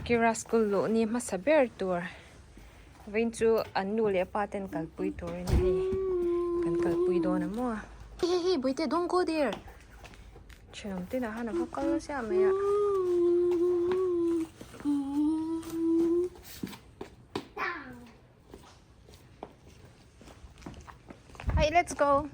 Akira school lo ni masaber tour. Vain chu anu le paten kalpui tour ni hi. Kan kalpui do na mo. Hey, boite, don't go there. Chum tina hana pakal siya maya. Hi, let's go.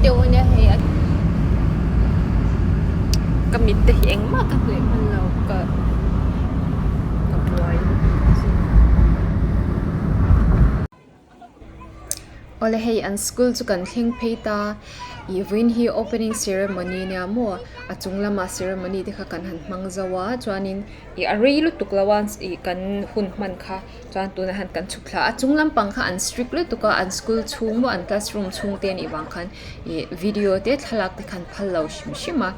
Tiêu nha hè kamit te hieng ma ka hle man lo ka boy ole hey an school chu kan thing pheita I win hi opening ceremony nia mo achunglama ceremony te kha kan han mangzawa chuanin I arei lu tuklawan I kan hun man kha chuan tuna han kan chukla achunglam pang kha an strict lu tuka an school chung mo an classroom chung te ni wang khan I video te thalak te khan phallo shima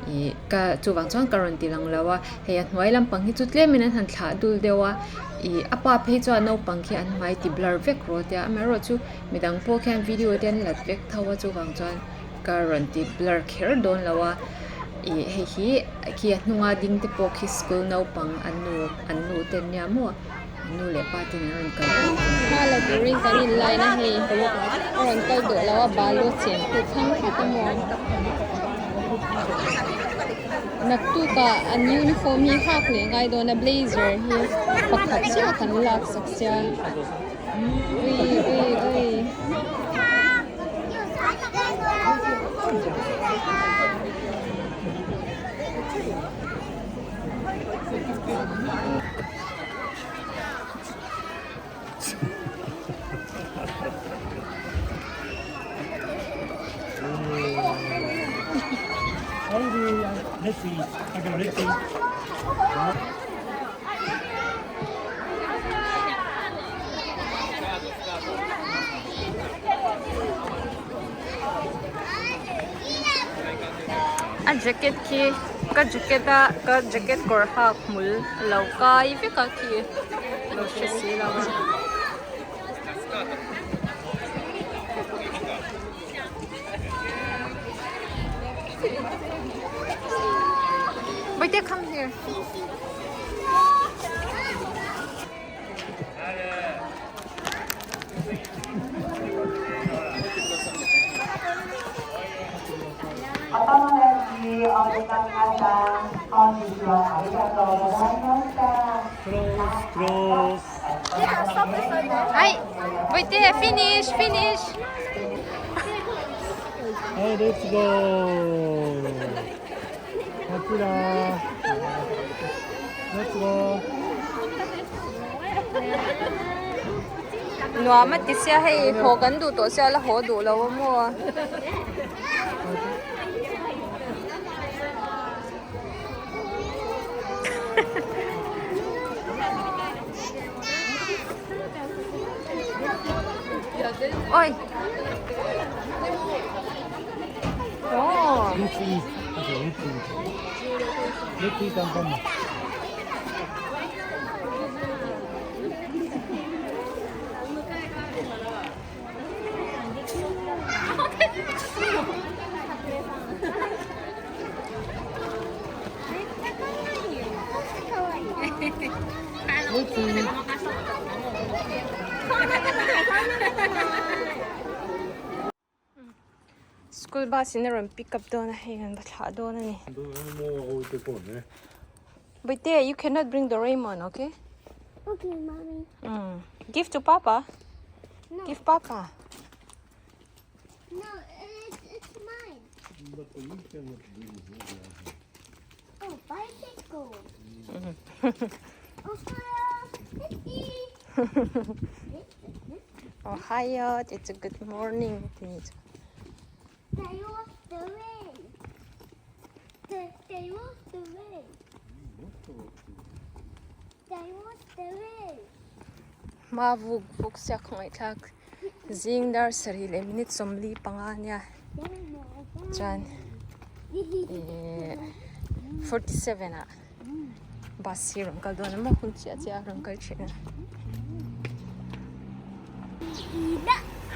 I ka chu wang chuan karon tilang lawa he an hnuailam pang hi chutle min han thla dul dewa I apa phe chuan no pang khi an mai ti blur vek ro tia amero chu midang po khan video ten lat vek thawa chu wang chuan guarantee blur kher don lawa I he ki hnunga ding te po khi school no pang anu ten nya mo anu le pa tin ran kan hala during kan in line na he ran kal do lawa balo chen tu thang kha ta mo naktu ka an uniform hi khak le ngai do na blazer hi pakhat sia kan lak sak sia ui Let's see. I can let's see. A jacket ki ka jacket kor hak mul lauka ife ka ki lo shesi lawa Wait, come here. Close. Hi. Wait, finish. Hey, let's go. Akira. Let's go. Nuwa matisya hey thogan du to sia la ho du lo mo Oi. Oh. Let's eat. Okay, let's eat. Let's eat something. Let's eat. School bus in the pick up don and but don any. But there you cannot bring the Raymond, okay? Okay, mommy. Give to Papa. No. Give Papa. No, it's mine. But you cannot bring it. Oh, bicycle. Oh, Ohio, it's a good morning. They lost the rain. They lost the rain. They lost the rain. Mavug fuksa kong itak. Zing dar sarili minute somli panganya. Jan. 47 ah. Basi rangkal doon mo kung siya rangkal siya.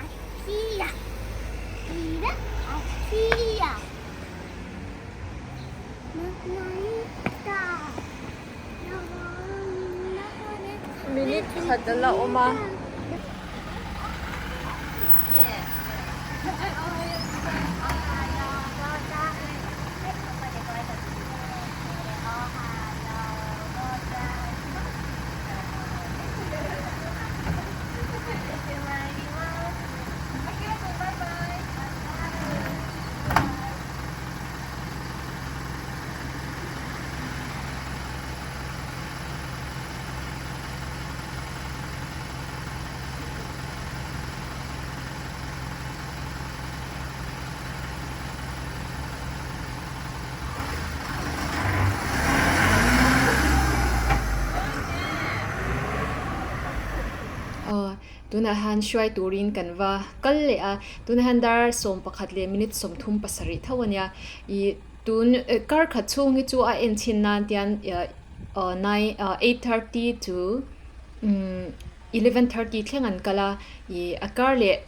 Akira. Akira. Minute kadala oma. Tunahan shuai turin kanwa kalle a tunahan dar som pakhat le minute som thum pasari thawanya I tun kar khachung I chu a en chin nan tian 8:30 to 11:30 thlengan kala I a kar le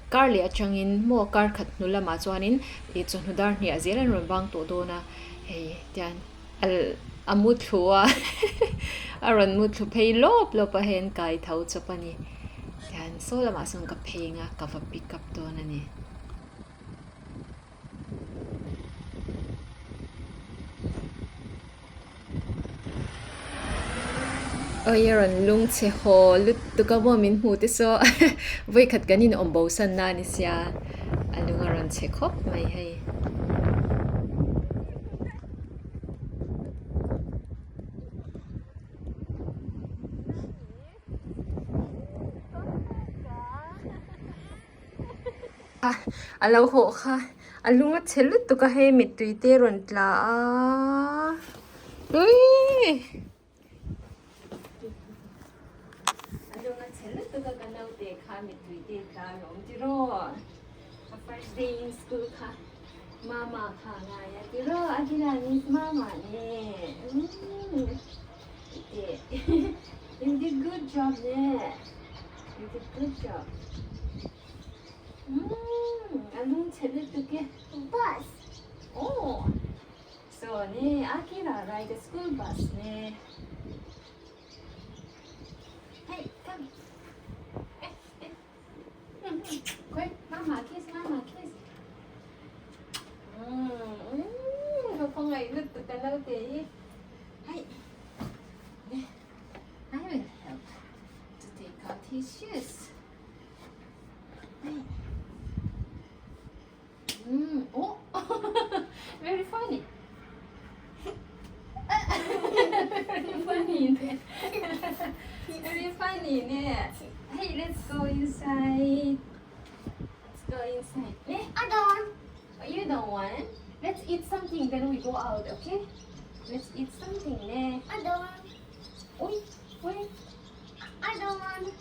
achangin mo kar khat nula ma chuanin I chunudar ni azelan ronwang to dona hei tian al amut thua aron mut thu phei lop a hen kai thau chapani Yan, so lama sung kapay nga kava pick up to na ni. Yaron lung che ho lut to ka mo min hu ti so voi khat ganin ombo san na ni siya alung aron che khop mai hay. Alaw ho ka. Alunga chelut to ka he mit tuite ron tla. Uy! Alunga chelut to ka kanaw te ka mit tuite tla ron tiro. First day in school ka. Mama ka nga ya tiro. Akira miss mama ne. You did good job ne. You did good job. Anong chelut to ke? Bus. Oh, so ne, Akira ride the school bus ne. Hey, come. Quick, mama kiss, mama kiss. Không ngày lướt từ cái lâu tí. Hey, I will help to take out his shoes. Hey. Oh, very funny. Very funny. Very funny. Hey, let's go inside. Let's go inside. I don't. Oh, you don't want? Let's eat something, then we go out, okay? Let's eat something. I don't. Wait. I don't want.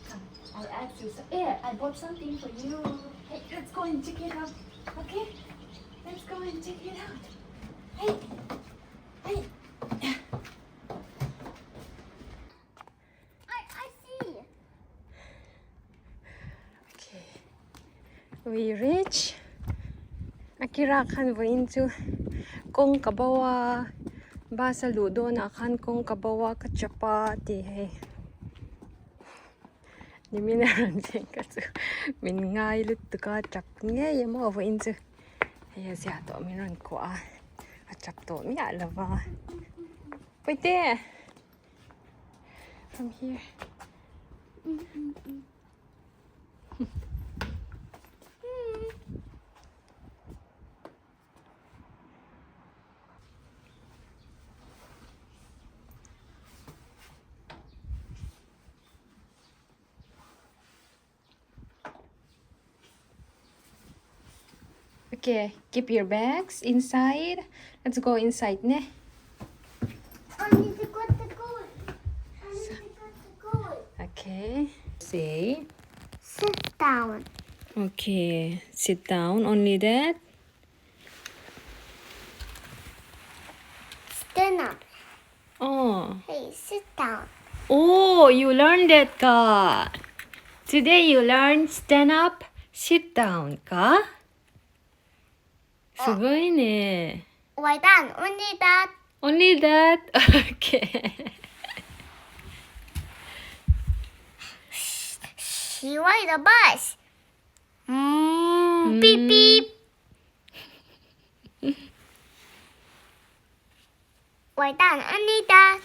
Come, I'll ask you. I bought something for you. Hey, let's go and check it out. Okay? Let's go and check it out. Hey. I see. Okay. We reach. Akira kan go into kong kabawa. Basa ludo na kan kong kabawa kachapati. Hey. Ni minaran din kasi min ngay lut ka chap ngay mo avo into hey siya to minan ko chap to mi alava pwede from here Okay, keep your bags inside. Let's go inside, ne? I need to go to school. I need to go to school. Okay. Say. Sit down. Okay, sit down. Only that. Stand up. Oh. Hey, sit down. Oh, you learned that ka. Today you learned stand up, sit down ka? Sugoi ne. Why done? Only that. Only that? Okay. She ride a bus. Beep beep. Why done? Only that.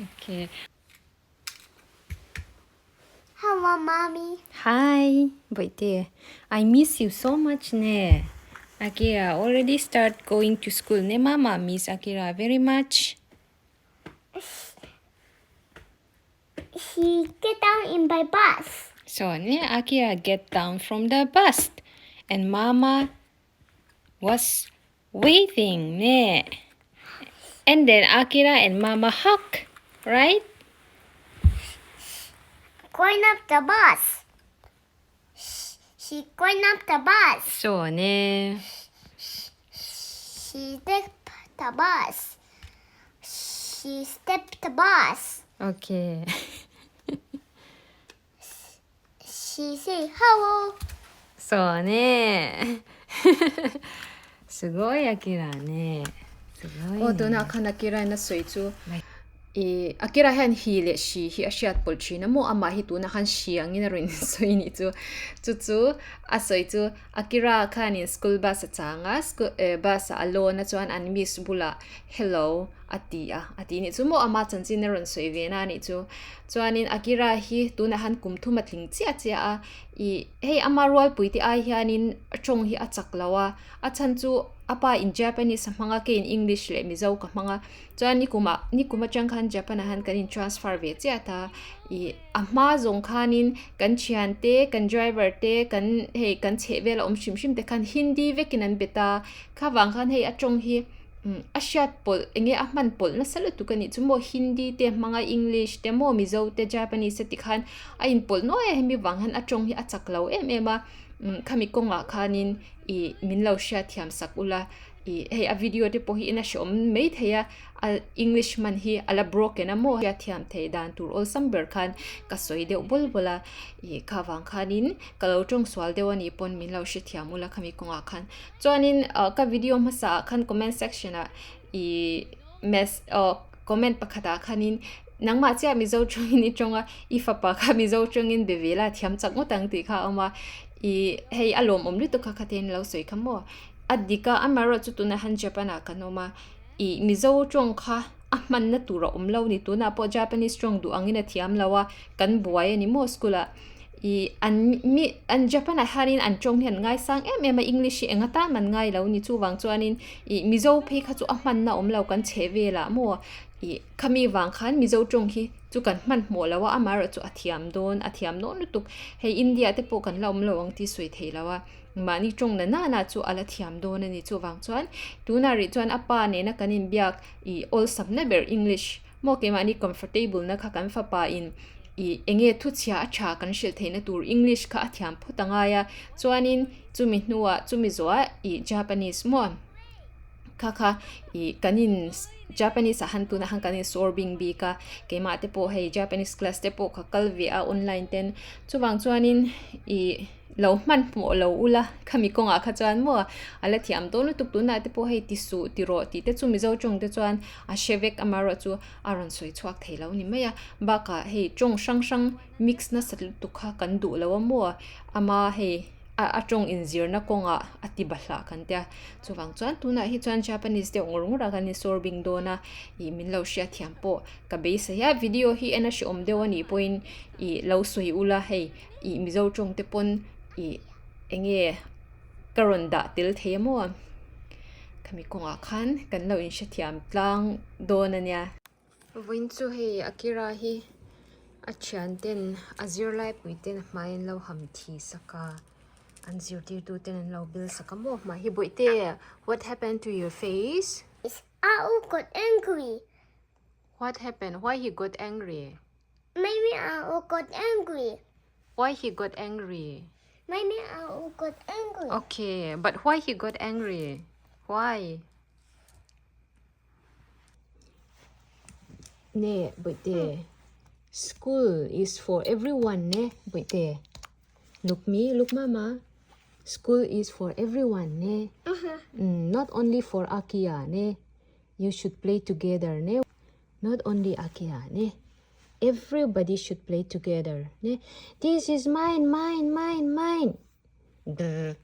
Okay. Hello, mommy. Hi, Boite. I miss you so much ne. Akira already start going to school ne. Mama miss Akira very much. He get down in my bus. So ne, Akira get down from the bus, and Mama was waiting ne. And then Akira and Mama hug, right? Going up the bus. She going up the bus. So ne. She stepped the bus. She stepped the bus. Okay. She say hello. So ne. すごいアキラね。すごいね。 O to na kan Akira na soi chu. Akira han hi le shi hi asiat pol china mo ama hi tu na kan siang in rin soi ni chu. Chu a soi chu Akira kan in school bus changa school bus alone na chuan an miss bula hello ati ni chu mo ama chanchin na ron soi ve na ni chu. Chuan in Akira hi tu na han kum thu matling chia a hey ama rol puiti ai hianin chong hi achak lawa a chan chu apa in Japanese manga ke in English le mizo ka manga chuan ni kuma chang khan Japan han kan in transfer ve chia ta ama zong khanin kan chian te kan driver te kan che vela shim te khan Hindi vekinan beta kha wang khan hei a chong hi asiat pol enge ahman pol na salu tu kani chumo Hindi te manga English te mo mizo te Japanese te khan a in pol no e hemi wang han a chong hi a chaklo ema khami konga khanin minlo sha thiam sakula hey a video te po hi ina shom mei theya English man hi ala broken amo ya thiam the dan tur ol samber khan ka soi de bolbola kha wang khanin kalo tong swal de wani pon minlo shi thiamula khami konga khan chuanin ka video ma sa khan comment section a comment pakhata khanin nangma chia mizo chungin ni chonga ifa pa kha mizo chungin bevela thiam changmo tang ti kha ama hey alom omli to kha khaten lo soi khamo adika amaro chu tuna han Japana kanoma mizo chong kha ahman na tura omlo ni tuna po Japanese chong du angina thiam lawa kan buai ni mo skula an Japana harin an chong hian ngai sang em English engata man ngai lo ni chu wang chuanin mizo phe kha chu ahman na omlo kan chevela mo khami wang khan mizo chong hi chu kan man mo lawa amaro chu athiam no tuk hey India te po kan lom lawang ti soi theilawa mani chong na chu ala thiam don ni chu wang chuan tuna ri chuan apa ne na kanin biak all sabna ber English mo ke mani comfortable na kha kan fa pa in enge thu chia acha kan shil theina tur English kha athiam phutanga ya chuanin chumi hnuwa chumi zoa Japanese mo kha kanin Japanese hantu na kanin sorbing bi ka keima te po hey Japanese class te po kha kalvi a online ten chuwang chuanin lo man mo lo ula khami konga kha chuan mo ala thiam to lu tuk tu na te po hey ti su ti ro ti te chumi zo chong te chuan a shevek amaro chu aron soi chuak theilo ni maya ba ka hey chong sang mix na satlu tu kha kan du lo mo ama hey a chong in zir na konga ati bahla kan tia chuwang chuan tuna hi chuan Japanese te ngorngura kan ni sorbing do na min lo sha thiam po ka be sa ya video hi ena shom de wani point lo soi ula hey mizo chong te pon enge karonda til themo khami konga khan kan lo in sha thiam tlang do na nya win chu hey Akira hi a chian ten azir lai puiten main lo ham thi saka An zir tir tu ten an lau bil sa kamo. Ma hi boi te, what happened to your face? Owl got angry. What happened? Why he got angry? Maybe Owl got angry. Why he got angry? Maybe Owl got angry. Okay, but why he got angry? Why? Ne, boi te. School is for everyone, ne, boi te. Look me, look mama. School is for everyone, ne. Not only for Akira, ne. You should play together, ne. Not only Akira, ne. Everybody should play together, ne. This is mine, mine, mine, mine. Drr,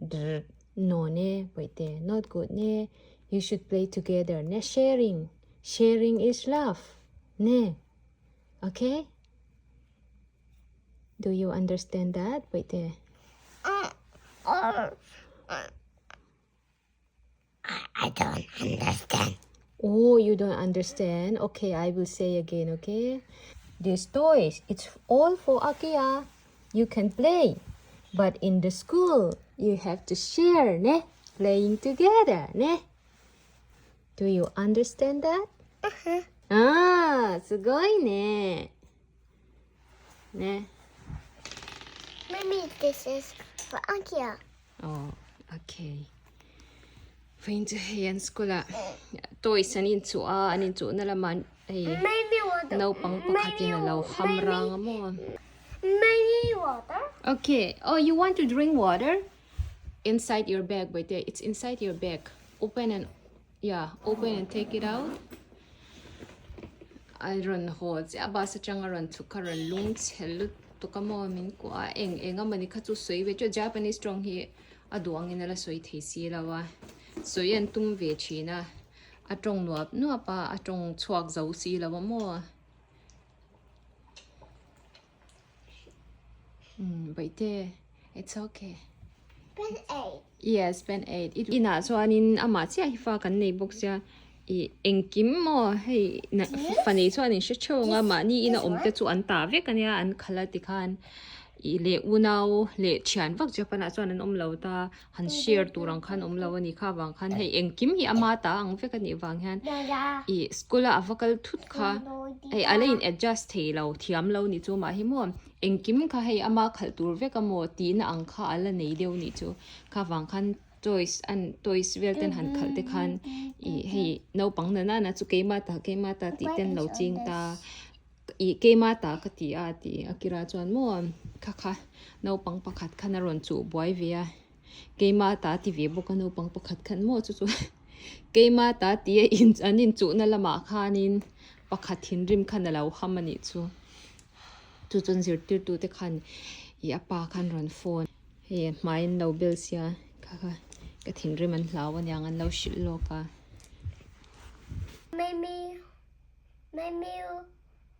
drr. No, ne, boite, not good, ne. You should play together, ne. Sharing. Sharing is love, ne. Okay? Do you understand that, boite? I don't understand. Oh, you don't understand? Okay, I will say again, okay? These toys, it's all for Akira. You can play. But in the school, you have to share, ne? Playing together, ne? Do you understand that? Ah, sugoi ne. Ne? Maybe this is for Akira. Oh, okay. Fain to hayan skula. Toys anin chu na laman ay Maybe water. no pang pakati na law hamrang mo. Maybe water. Okay. Oh, you want to drink water? Inside your bag, but it's inside your bag. Open and take it out. I run holes. Abasa changa run to current lungs. Hello to come on min ko eng amani katu soi we Japanese strong hi aduang inala soi thesi lawa. So yan tum ve china. Atong nuap pa atong chuak zau si lawa mo. Baite, it's okay. Pen 8. Yes, pen 8. Ina so anin ama chia hifa kan nei box ya I engkim mo hey na funny so anin she chonga ma ni ina omte chu an ta ve kan ya an khala tikhan I le unao le chian vak japana so an omlo ta han share turang khan omlo ani kha wang khan hey engkim hi ama ta ang ve kan ni wang han I skola avakal thut kha hey alain adjust thei lo thiam lo ni chu ma hi mo engkim kha hey ama khal tur ve ka mo ti na ang kha ala nei deu ni chu kha wang khan toys velten han khal te khan I hey no pang na chu ke ma ta ti ten lo ching ta I ke ma ta ka ti a ti Akira chuan mo kha no pang pakhat khan ron chu boy via ke ma ta ti ve bok no pang pakhat khan mo chu ke ma ta ti in anin chu na lama khanin pakhat hin rim khan lo hamani chu chun zir tir tu te khan I apa khan ron phone he main no bills ya kha ka thin rim an hlawan yang an lo shil lo ka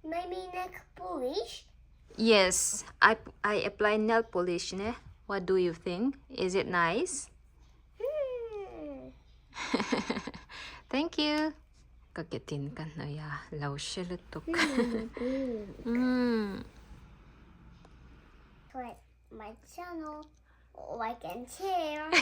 Maybe neck polish. Yes, I apply nail polish ne. What do you think? Is it nice? Thank you. Kagetin kan na ya law shilutok. Click my channel, like and share.